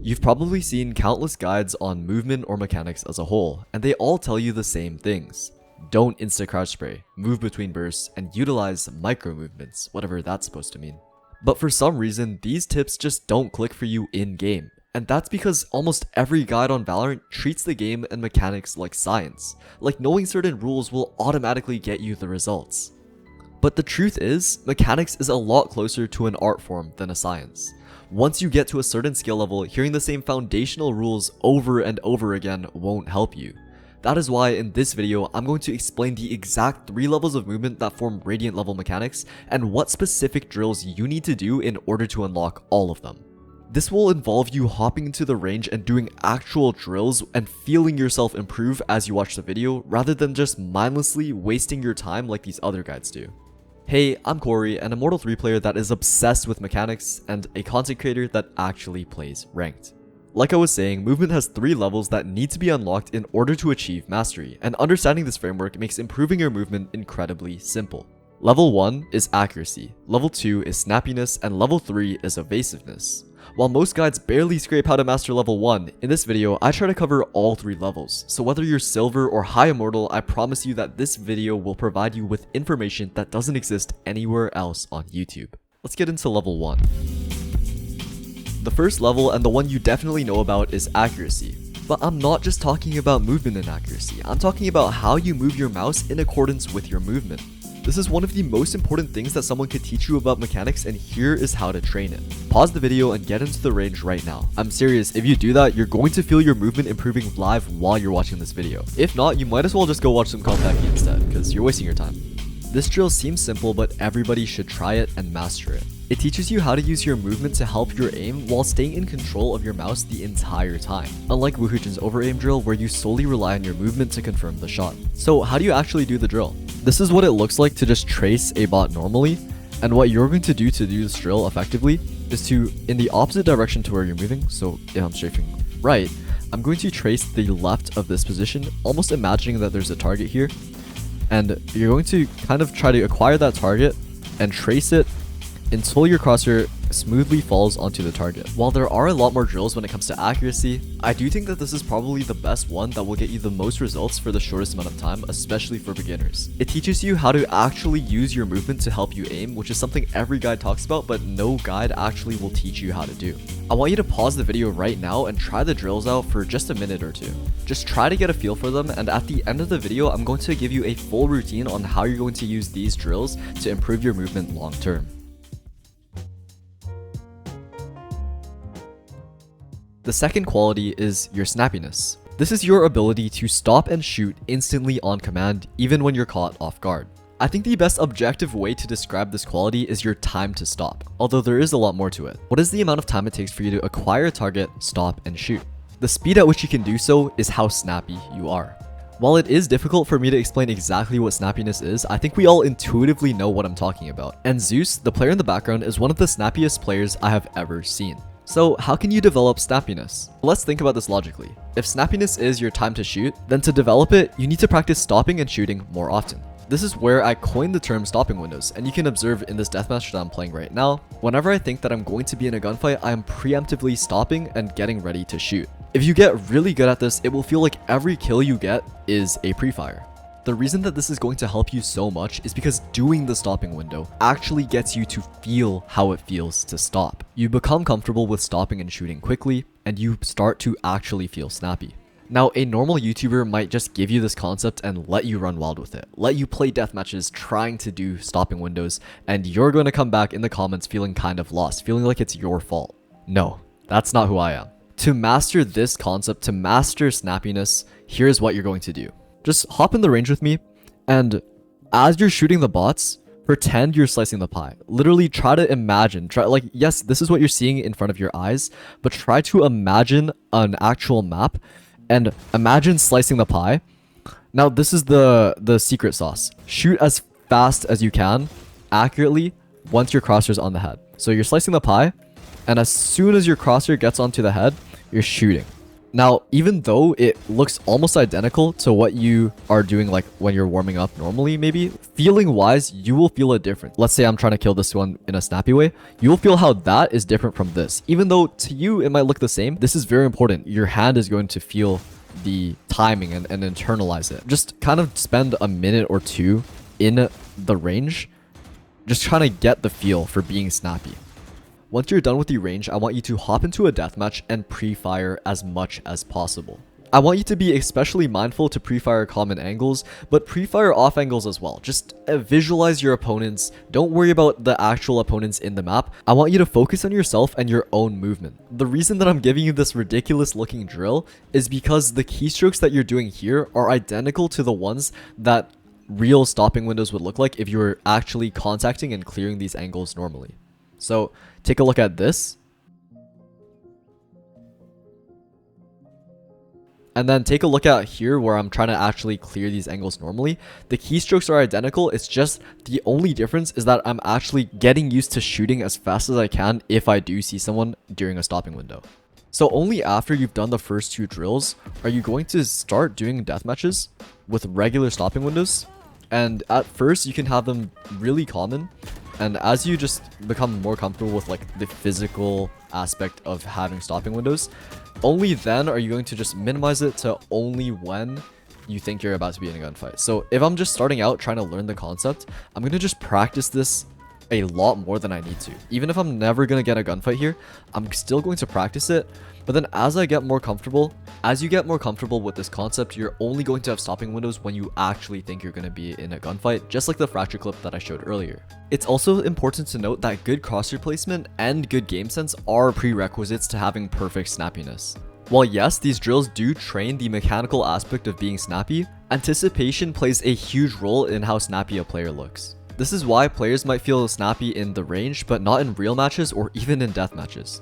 You've probably seen countless guides on movement or mechanics as a whole, and they all tell you the same things. Don't insta-crouch spray, move between bursts, and utilize micro movements, whatever that's supposed to mean. But for some reason, these tips just don't click for you in-game. And that's because almost every guide on Valorant treats the game and mechanics like science. Like knowing certain rules will automatically get you the results. But the truth is, mechanics is a lot closer to an art form than a science. Once you get to a certain skill level, hearing the same foundational rules over and over again won't help you. That is why in this video, I'm going to explain the exact 3 levels of movement that form Radiant level mechanics and what specific drills you need to do in order to unlock all of them. This will involve you hopping into the range and doing actual drills and feeling yourself improve as you watch the video rather than just mindlessly wasting your time like these other guides do. Hey, I'm Corey, an Immortal 3 player that is obsessed with mechanics and a content creator that actually plays ranked. Like I was saying, movement has 3 levels that need to be unlocked in order to achieve mastery, and understanding this framework makes improving your movement incredibly simple. Level 1 is accuracy, level 2 is snappiness, and level 3 is evasiveness. While most guides barely scrape how to master level 1, in this video I try to cover all 3 levels, so whether you're silver or high immortal, I promise you that this video will provide you with information that doesn't exist anywhere else on YouTube. Let's get into level 1. The first level, and the one you definitely know about, is accuracy. But I'm not just talking about movement and accuracy, I'm talking about how you move your mouse in accordance with your movement. This is one of the most important things that someone could teach you about mechanics, and here is how to train it. Pause the video and get into the range right now. I'm serious, if you do that, you're going to feel your movement improving live while you're watching this video. If not, you might as well just go watch some Compacty instead, because you're wasting your time. This drill seems simple, but everybody should try it and master it. It teaches you how to use your movement to help your aim while staying in control of your mouse the entire time. Unlike 𝐁𝐮𝐬𝐬 over-aim drill where you solely rely on your movement to confirm the shot. So how do you actually do the drill? This is what it looks like to just trace a bot normally, and what you're going to do this drill effectively is to, in the opposite direction to where you're moving, so if I'm strafing right, I'm going to trace the left of this position, almost imagining that there's a target here, and you're going to kind of try to acquire that target and trace it until your crosshair smoothly falls onto the target. While there are a lot more drills when it comes to accuracy, I do think that this is probably the best one that will get you the most results for the shortest amount of time, especially for beginners. It teaches you how to actually use your movement to help you aim, which is something every guide talks about, but no guide actually will teach you how to do. I want you to pause the video right now and try the drills out for just a minute or two. Just try to get a feel for them, and at the end of the video, I'm going to give you a full routine on how you're going to use these drills to improve your movement long term. The second quality is your snappiness. This is your ability to stop and shoot instantly on command, even when you're caught off guard. I think the best objective way to describe this quality is your time to stop, although there is a lot more to it. What is the amount of time it takes for you to acquire a target, stop, and shoot? The speed at which you can do so is how snappy you are. While it is difficult for me to explain exactly what snappiness is, I think we all intuitively know what I'm talking about. And Zeus, the player in the background, is one of the snappiest players I have ever seen. So how can you develop snappiness? Let's think about this logically. If snappiness is your time to shoot, then to develop it, you need to practice stopping and shooting more often. This is where I coined the term stopping windows, and you can observe in this deathmatch that I'm playing right now. Whenever I think that I'm going to be in a gunfight, I am preemptively stopping and getting ready to shoot. If you get really good at this, it will feel like every kill you get is a pre-fire. The reason that this is going to help you so much is because doing the stopping window actually gets you to feel how it feels to stop. You become comfortable with stopping and shooting quickly, and you start to actually feel snappy. Now, a normal YouTuber might just give you this concept and let you run wild with it. Let you play deathmatches trying to do stopping windows, and you're going to come back in the comments feeling kind of lost, feeling like it's your fault. No, that's not who I am. To master this concept, to master snappiness, here's what you're going to do. Just hop in the range with me, and as you're shooting the bots, pretend you're slicing the pie. Literally try to imagine, yes, this is what you're seeing in front of your eyes, but try to imagine an actual map and imagine slicing the pie. Now this is the secret sauce. Shoot as fast as you can, accurately, once your crosshair's on the head. So you're slicing the pie, and as soon as your crosshair gets onto the head, you're shooting. Now, even though it looks almost identical to what you are doing like when you're warming up normally, maybe, feeling wise, you will feel a difference. Let's say I'm trying to kill this one in a snappy way. You'll feel how that is different from this. Even though to you, it might look the same. This is very important. Your hand is going to feel the timing and internalize it. Just kind of spend a minute or two in the range, just trying to get the feel for being snappy. Once you're done with the range, I want you to hop into a deathmatch and pre-fire as much as possible. I want you to be especially mindful to pre-fire common angles, but pre-fire off angles as well. Just visualize your opponents. Don't worry about the actual opponents in the map. I want you to focus on yourself and your own movement. The reason that I'm giving you this ridiculous looking drill is because the keystrokes that you're doing here are identical to the ones that real stopping windows would look like if you were actually contacting and clearing these angles normally. So take a look at this. And then take a look at here where I'm trying to actually clear these angles normally. The keystrokes are identical. It's just the only difference is that I'm actually getting used to shooting as fast as I can if I do see someone during a stopping window. So only after you've done the first two drills are you going to start doing deathmatches with regular stopping windows. And at first you can have them really common. And as you just become more comfortable with like the physical aspect of having stopping windows, only then are you going to just minimize it to only when you think you're about to be in a gunfight. So if I'm just starting out trying to learn the concept, I'm going to just practice this a lot more than I need to. Even if I'm never going to get a gunfight here, I'm still going to practice it. But then as I get more comfortable, as you get more comfortable with this concept, you're only going to have stopping windows when you actually think you're going to be in a gunfight, just like the fracture clip that I showed earlier. It's also important to note that good crosshair placement and good game sense are prerequisites to having perfect snappiness. While yes, these drills do train the mechanical aspect of being snappy, anticipation plays a huge role in how snappy a player looks. This is why players might feel snappy in the range, but not in real matches or even in death matches.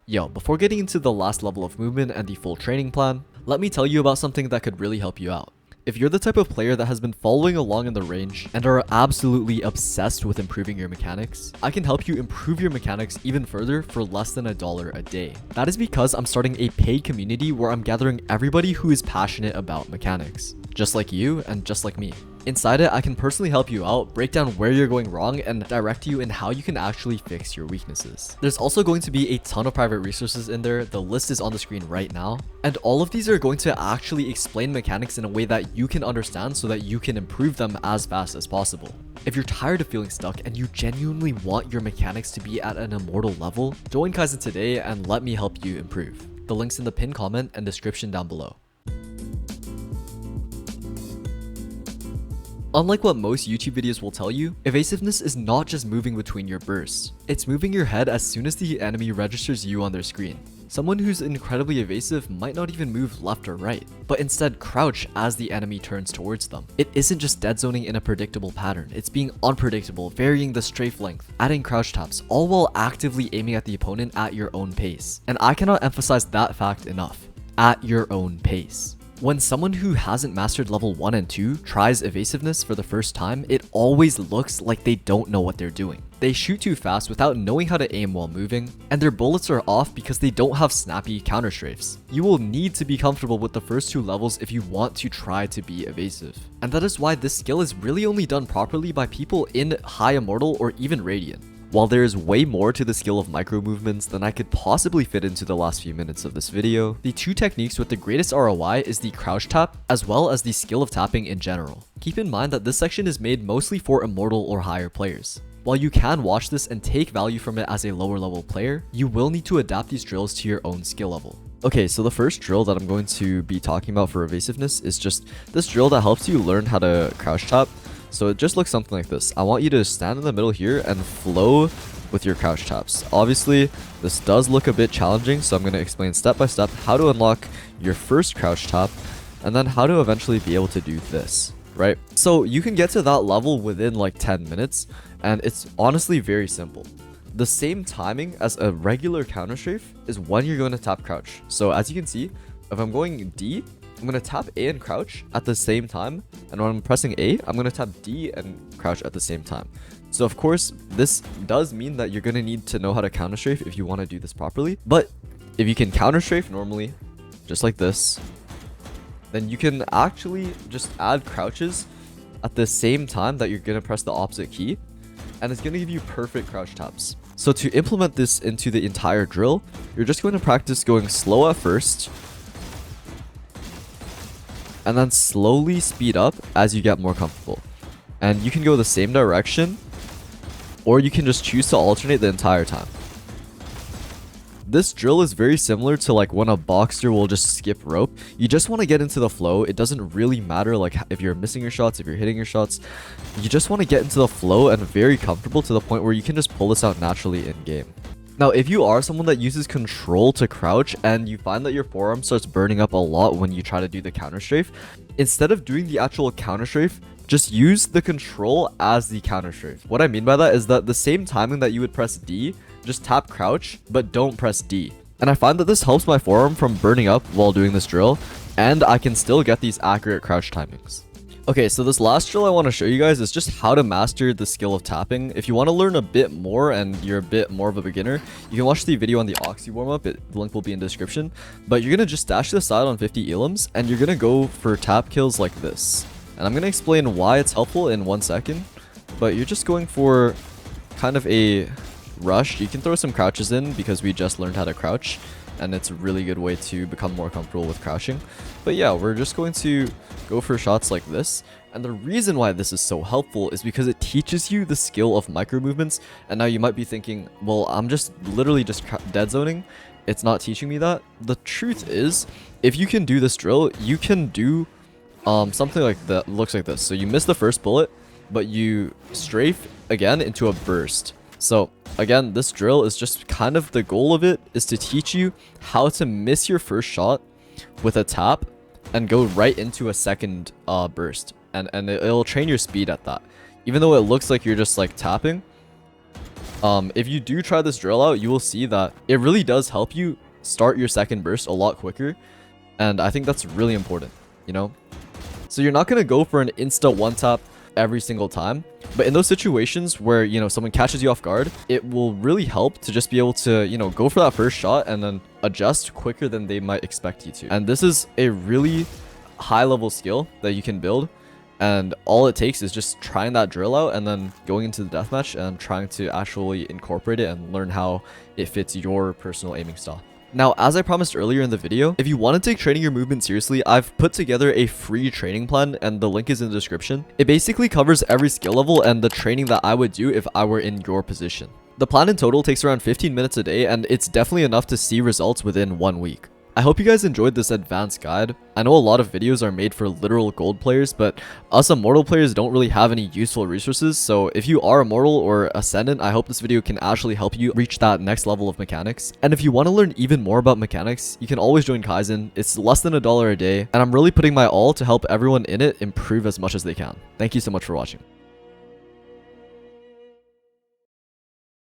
Yo, before getting into the last level of movement and the full training plan, let me tell you about something that could really help you out. If you're the type of player that has been following along in the range and are absolutely obsessed with improving your mechanics, I can help you improve your mechanics even further for less than $1 a day. That is because I'm starting a paid community where I'm gathering everybody who is passionate about mechanics, just like you and just like me. Inside it, I can personally help you out, break down where you're going wrong, and direct you in how you can actually fix your weaknesses. There's also going to be a ton of private resources in there. The list is on the screen right now. And all of these are going to actually explain mechanics in a way that you can understand so that you can improve them as fast as possible. If you're tired of feeling stuck and you genuinely want your mechanics to be at an immortal level, join 𝐁𝐮𝐬𝐬 today and let me help you improve. The link's in the pinned comment and description down below. Unlike what most YouTube videos will tell you, evasiveness is not just moving between your bursts. It's moving your head as soon as the enemy registers you on their screen. Someone who's incredibly evasive might not even move left or right, but instead crouch as the enemy turns towards them. It isn't just dead zoning in a predictable pattern, it's being unpredictable, varying the strafe length, adding crouch taps, all while actively aiming at the opponent at your own pace. And I cannot emphasize that fact enough. At your own pace. When someone who hasn't mastered level 1 and 2 tries evasiveness for the first time, it always looks like they don't know what they're doing. They shoot too fast without knowing how to aim while moving, and their bullets are off because they don't have snappy counter strafes. You will need to be comfortable with the first two levels if you want to try to be evasive. And that is why this skill is really only done properly by people in High Immortal or even Radiant. While there is way more to the skill of micro movements than I could possibly fit into the last few minutes of this video, the two techniques with the greatest ROI is the crouch tap as well as the skill of tapping in general. Keep in mind that this section is made mostly for immortal or higher players. While you can watch this and take value from it as a lower level player, you will need to adapt these drills to your own skill level. Okay, so the first drill that I'm going to be talking about for evasiveness is just this drill that helps you learn how to crouch tap. So it just looks something like this. I want you to stand in the middle here and flow with your crouch taps. Obviously, this does look a bit challenging, so I'm going to explain step by step how to unlock your first crouch tap and then how to eventually be able to do this, right? So you can get to that level within like 10 minutes, and it's honestly very simple. The same timing as a regular counter strafe is when you're going to tap crouch. So as you can see, if I'm going D, I'm going to tap A and crouch at the same time. And when I'm pressing A, I'm going to tap D and crouch at the same time. So of course, this does mean that you're going to need to know how to counter strafe if you want to do this properly. But if you can counter strafe normally, just like this, then you can actually just add crouches at the same time that you're going to press the opposite key. And it's going to give you perfect crouch taps. So to implement this into the entire drill, you're just going to practice going slow at first, and then slowly speed up as you get more comfortable. And you can go the same direction, or you can just choose to alternate the entire time. This drill is very similar to like when a boxer will just skip rope. You just want to get into the flow. It doesn't really matter like if you're missing your shots, if you're hitting your shots. You just want to get into the flow and very comfortable to the point where you can just pull this out naturally in game. Now, if you are someone that uses control to crouch and you find that your forearm starts burning up a lot when you try to do the counter strafe, instead of doing the actual counter strafe, just use the control as the counter strafe. What I mean by that is that the same timing that you would press D, just tap crouch, but don't press D. And I find that this helps my forearm from burning up while doing this drill, and I can still get these accurate crouch timings. Okay, so this last drill I want to show you guys is just how to master the skill of tapping. If you want to learn a bit more and you're a bit more of a beginner, you can watch the video on the Oxy warm-up. The link will be in the description. But you're going to just dash to the side on 50 elims, and you're going to go for tap kills like this. And I'm going to explain why it's helpful in 1 second. But you're just going for kind of a rush. You can throw some crouches in because we just learned how to crouch, and it's a really good way to become more comfortable with crouching. But yeah, we're just going to go for shots like this. And the reason why this is so helpful is because it teaches you the skill of micro movements. And now you might be thinking, well, I'm just literally just dead zoning. It's not teaching me that. The truth is, if you can do this drill, you can do something like that. Looks like this. So you miss the first bullet, but you strafe again into a burst. So again, this drill is just kind of the goal of it is to teach you how to miss your first shot with a tap and go right into a second burst. And it'll train your speed at that. Even though it looks like you're just like tapping, if you do try this drill out, you will see that it really does help you start your second burst a lot quicker. And I think that's really important, you know? So you're not going to go for an insta one tap every single time, but in those situations where, you know, someone catches you off guard, it will really help to just be able to, you know, go for that first shot and then adjust quicker than they might expect you to. And this is a really high level skill that you can build, and all it takes is just trying that drill out and then going into the deathmatch and trying to actually incorporate it and learn how it fits your personal aiming style. Now, as I promised earlier in the video, if you want to take training your movement seriously, I've put together a free training plan and the link is in the description. It basically covers every skill level and the training that I would do if I were in your position. The plan in total takes around 15 minutes a day, and it's definitely enough to see results within 1 week. I hope you guys enjoyed this advanced guide. I know a lot of videos are made for literal gold players, but us immortal players don't really have any useful resources. So if you are immortal or ascendant, I hope this video can actually help you reach that next level of mechanics. And if you want to learn even more about mechanics, you can always join 𝐁𝐮𝐬𝐬. It's less than $1 a day, and I'm really putting my all to help everyone in it improve as much as they can. Thank you so much for watching.